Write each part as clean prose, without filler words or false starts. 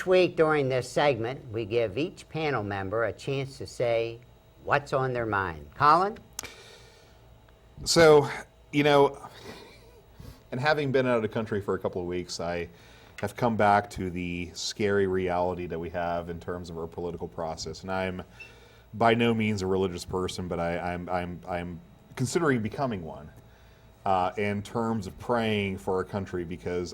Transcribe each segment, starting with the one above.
Each week during this segment, we give each panel member a chance to say what's on their mind. Colin? So, and having been out of the country for a couple of weeks, I have come back to the scary reality that we have in terms of our political process. And I'm by no means a religious person, but I'm considering becoming one in terms of praying for our country, because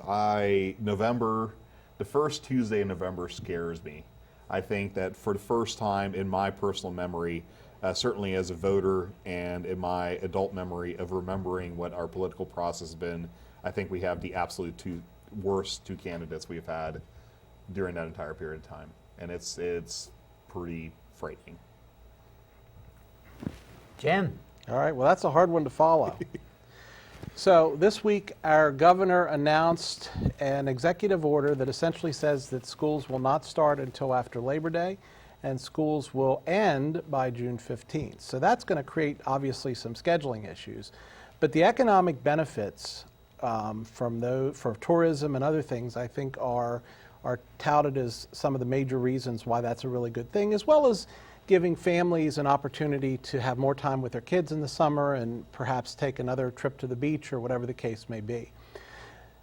the first Tuesday in November scares me. I think that for the first time in my personal memory, certainly as a voter and in my adult memory of remembering what our political process has been, I think we have the absolute worst two candidates we've had during that entire period of time. And it's pretty frightening. Jim? All right, well, that's a hard one to follow. So this week, our governor announced an executive order that essentially says that schools will not start until after Labor Day, and schools will end by June 15th. So that's going to create, obviously, some scheduling issues. But the economic benefits for tourism and other things, I think, are touted as some of the major reasons why that's a really good thing, as well as giving families an opportunity to have more time with their kids in the summer and perhaps take another trip to the beach or whatever the case may be.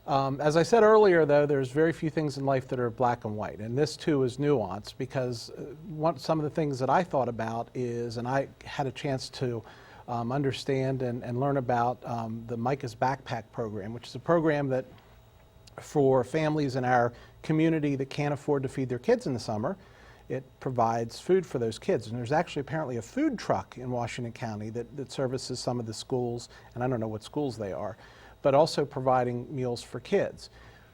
As I said earlier, though, there's very few things in life that are black and white, and this too is nuanced, because some of the things that I thought about is, and I had a chance to understand and learn about the Micah's Backpack Program, which is a program that for families in our community that can't afford to feed their kids in the summer, it provides food for those kids. And there's actually apparently a food truck in Washington County that services some of the schools, and I don't know what schools they are, but also providing meals for kids.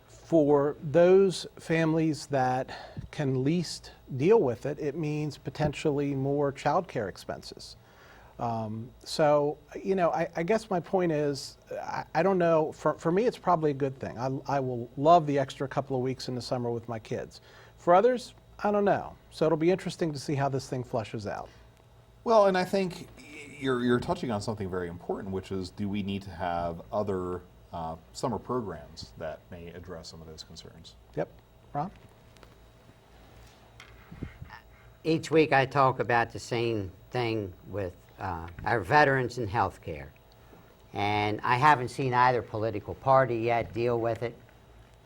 For those families that can least deal with it, it means potentially more child care expenses. So, I guess my point is, I don't know, for me it's probably a good thing. I will love the extra couple of weeks in the summer with my kids. For others, I don't know. So it'll be interesting to see how this thing flushes out. Well, and I think you're touching on something very important, which is, do we need to have other summer programs that may address some of those concerns? Yep. Ron? Each week I talk about the same thing with our veterans and health care. And I haven't seen either political party yet deal with it.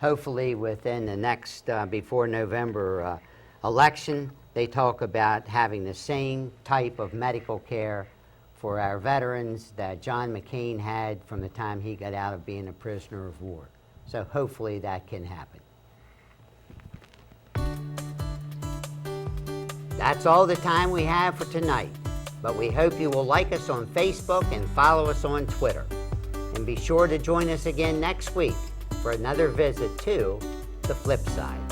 Hopefully within the next, before November election, they talk about having the same type of medical care for our veterans that John McCain had from the time he got out of being a prisoner of war. So hopefully that can happen. That's all the time we have for tonight, but we hope you will like us on Facebook and follow us on Twitter. And be sure to join us again next week for another visit to the FlipSide.